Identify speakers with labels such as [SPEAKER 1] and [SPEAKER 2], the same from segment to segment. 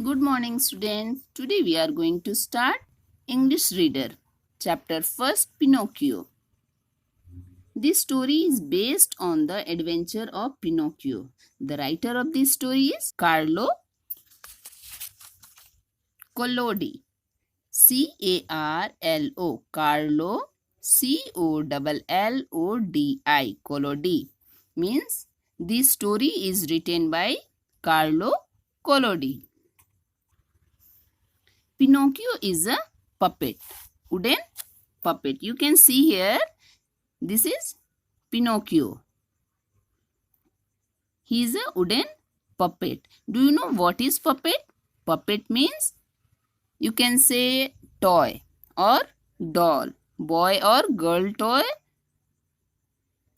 [SPEAKER 1] Good morning, students. Today we are going to start English Reader, Chapter 1st, Pinocchio. This story is based on the adventure of Pinocchio. The writer of this story is Carlo Collodi. Carlo. Carlo Collodi. Collodi means this story is written by Carlo Collodi. Pinocchio is a puppet, wooden puppet. You can see here, this is Pinocchio. He is a wooden puppet. Do you know what is puppet? Puppet means you can say toy or doll. Boy or girl toy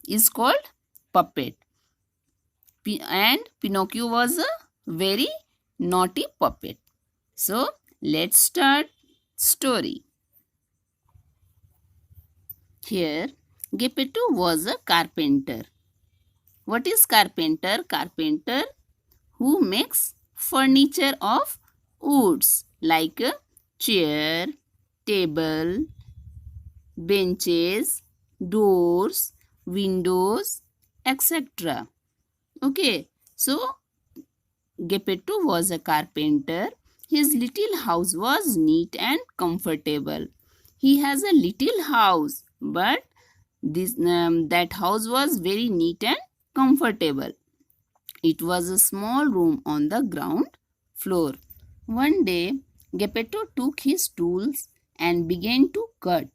[SPEAKER 1] is called puppet. And Pinocchio was a very naughty puppet. So, let's start story. Here, Geppetto was a carpenter. What is carpenter? Carpenter who makes furniture of woods like a chair, table, benches, doors, windows, etc. Okay, so Geppetto was a carpenter. His little house was neat and comfortable. He has a little house, but that house was very neat and comfortable. It was a small room on the ground floor. One day, Geppetto took his tools and began to cut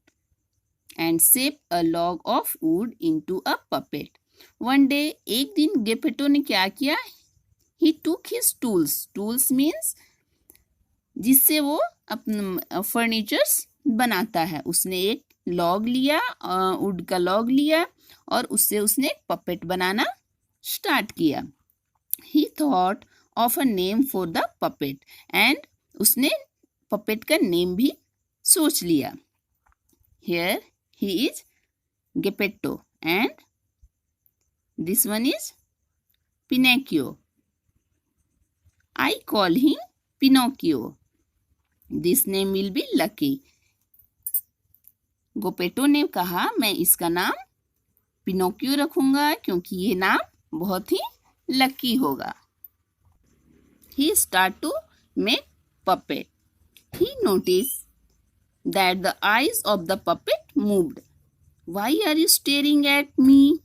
[SPEAKER 1] and shape a log of wood into a puppet. One day, एक दिन Geppetto ने क्या किया? He took his tools. Tools means जिससे वो अपना furnitures बनाता है. उसने एक लॉग लिया, वुड का लॉग लिया और उससे उसने एक पपेट बनाना स्टार्ट किया. He thought of a name for the puppet and उसने पपेट का नेम भी सोच लिया. Here he is Geppetto and this one is Pinocchio. I call him Pinocchio. This name will be lucky. Geppetto ने कहा मैं इसका नाम पिनोकियो रखूंगा क्योंकि ये नाम बहुत ही लकी होगा. He started to make puppet. He noticed that the eyes of the puppet moved. Why are you staring at me?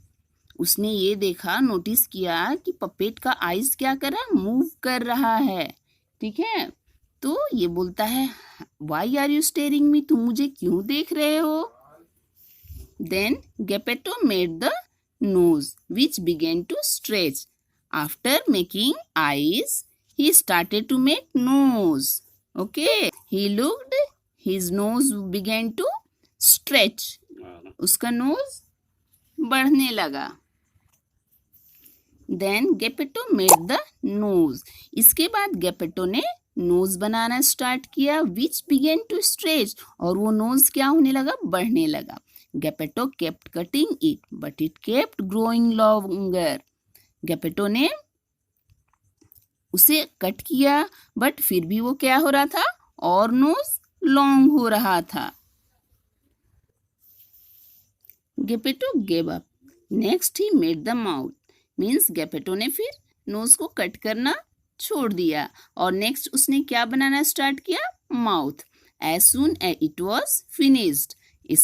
[SPEAKER 1] उसने ये देखा, नोटिस किया कि पपेट का आइज क्या कर रहा है, मूव कर रहा है. ठीक है, तो ये बोलता है why are you staring me, तुम मुझे क्यों देख रहे हो. Then Geppetto made the nose which began to stretch. After making eyes he started to make nose. Okay, he looked, his nose began to stretch. उसका nose बढ़ने लगा. Then Geppetto made the nose. इसके बाद Geppetto ने knows बनाना start किया, which began to stretch. और वो knows क्या होने लगा, बढ़ने लगा. Geppetto kept cutting it, but it kept growing longer. Geppetto ने उसे कट किया, बट फिर भी वो क्या हो रहा था, और नोज लॉन्ग हो रहा था. Geppetto gave up. Next he made the mouth. Means Geppetto ने फिर नोज को कट करना छोड़ दिया और नेक्स्ट उसने क्या बनाना स्टार्ट किया, mouth. As soon as it was finished,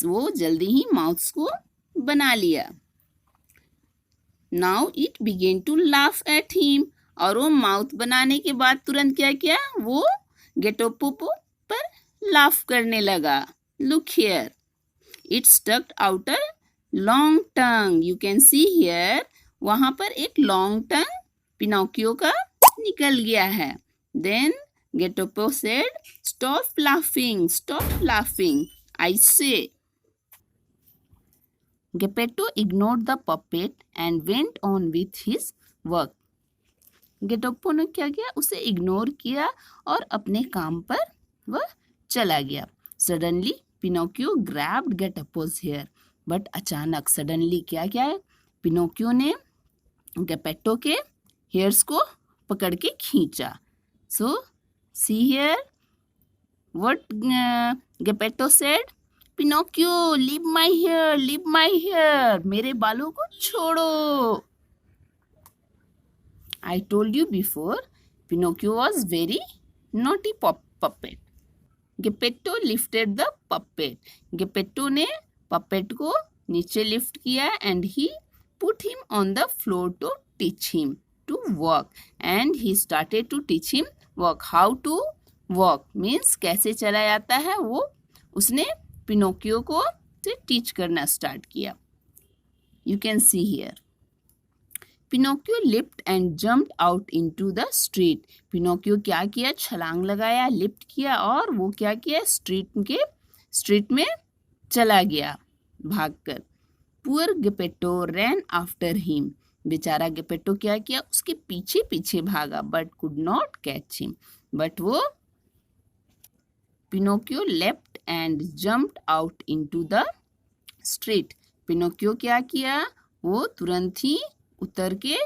[SPEAKER 1] वो जल्दी ही माउथ को बना लिया. Now it began to laugh at him. और वो माउथ बनाने के बाद तुरंत क्या किया, वो गेटोप्पो पर लाफ करने लगा. Look here, it stuck out a long tongue. You can see here, वहां पर एक लॉन्ग टंग पिनोकियो का निकल गया है. देन गेटोप्पो said stop laughing I say. Geppetto ignored the puppet and went on with his work. गेटोप्पो ने क्या किया, उसे इग्नोर किया और अपने काम पर वह चला गया. सडनली पिनोकियो ग्रैब्ड गेटोप्पोज हेयर. बट अचानक सडनली क्या किया है, पिनोकियो ने गेपेट्टो के हेयर्स को पकड़ के खींचा. सो See here, what Geppetto said? Pinocchio, leave my hair, leave my hair. मेरे बालों को छोड़ो. I told you before, Pinocchio was very naughty puppet. Geppetto lifted the puppet. Geppetto ने puppet को नीचे lift किया and he put him on the floor to teach him to walk. And he started to teach him walk. How to walk means कैसे चला जाता है वो उसने पिनोकियो को से टीच करना स्टार्ट किया. You can see here. Pinocchio leaped and jumped out into the street. Pinocchio क्या किया? छलांग लगाया, लिफ्ट किया और वो क्या किया? स्ट्रीट में चला गया भागकर. Poor Geppetto ran after him. बेचारा गेपेटो क्या किया? उसके पीछे पीछे भागा, but could not catch him. But वो Pinocchio leapt and jumped out into the street. Pinocchio क्या किया? वो तुरंत ही उतर के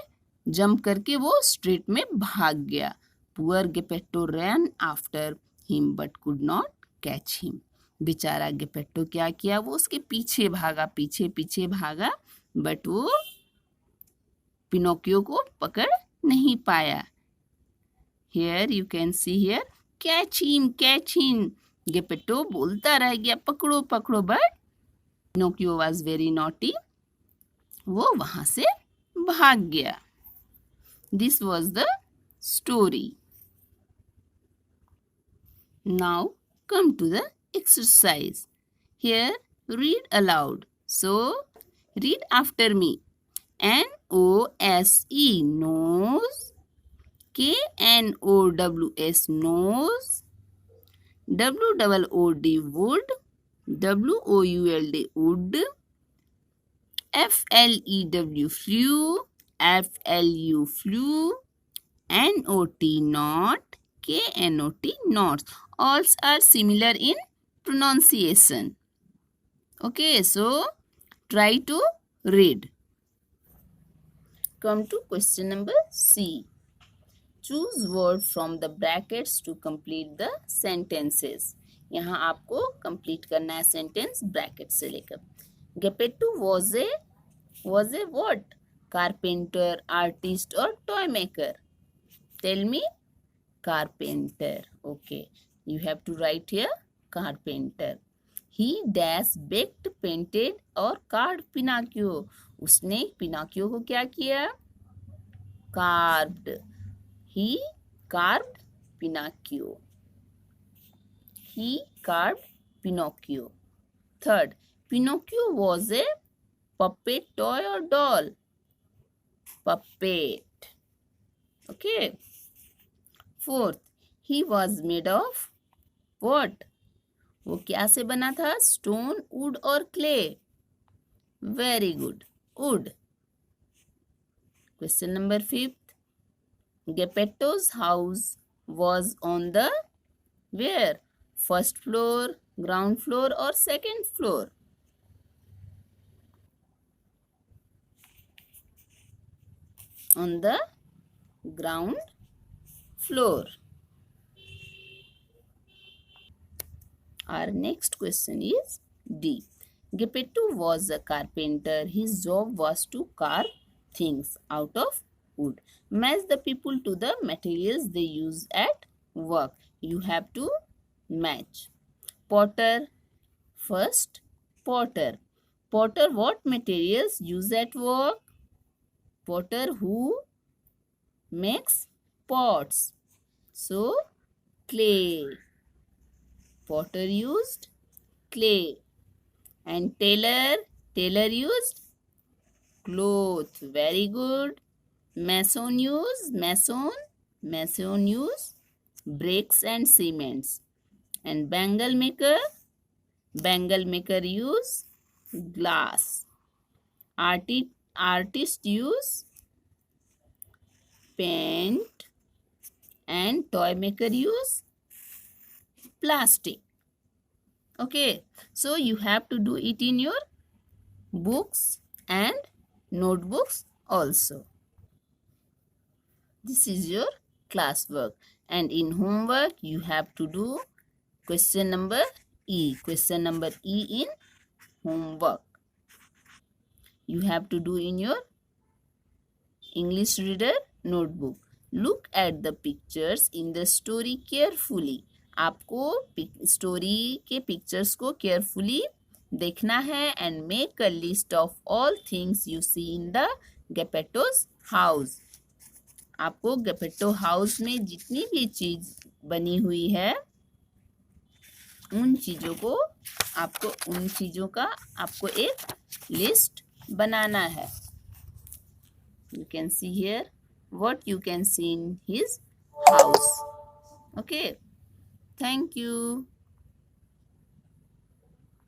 [SPEAKER 1] जंप करके वो स्ट्रीट में भाग गया. Poor Geppetto ran after him but could not catch him. बेचारा गेपेटो क्या किया? वो उसके पीछे भागा, पीछे पीछे भागा, बट वो पिनोकियो को पकड़ नहीं पाया. Here you can see here, catch him, catch him. Geppetto बोलता रह गया, पकड़ो पकड़ो, but Pinocchio was very naughty. वो वहां से भाग गया. This was the story. Now come to the exercise. Here read aloud. So read after me. Nose, nose. Knows, nose. Wood, wood. Would, wood. Flew, flew. Flu, flew. Not, not. Knot, knots. All are similar in pronunciation. Okay, so try to read. Come to question number C. Choose word from the brackets to complete the sentences. यहाँ आपको complete करना है sentence bracket से लेकर. Geppetto was a what? Carpenter, artist or toy maker? Tell me. Carpenter. Okay. You have to write here carpenter. He dash baked, painted or carved Pinocchio. उसने Pinocchio को क्या किया? Carved. He carved Pinocchio. He carved Pinocchio. Third, Pinocchio was a puppet, toy or doll? Puppet. Okay. Fourth, he was made of what? वो क्या से बना था? Stone, wood or clay? Very good. Wood. Question number 5. Geppetto's house was on the where? First floor, ground floor or second floor? On the ground floor. Our next question is D. Geppetto was a carpenter. His job was to carve things out of wood. Match the people to the materials they use at work. You have to match. Potter. First, potter. Potter, what materials use at work? Potter who makes pots. So, clay. Potter used clay. And tailor used cloth. Very good. Mason used bricks and cements. And bangle maker use glass. Artist use paint. And toy maker use plastic. Okay, so you have to do it in your books and notebooks also. This is your classwork. And in homework, you have to do question number E. Question number E in homework. You have to do in your English reader notebook. Look at the pictures in the story carefully. आपको story के pictures को carefully देखना है and make a list of all things you see in the Geppetto's house. आपको Geppetto house में जितनी भी चीज बनी हुई है उन चीजों का आपको एक लिस्ट बनाना है. You can see here what you can see in his house. Okay. Thank you.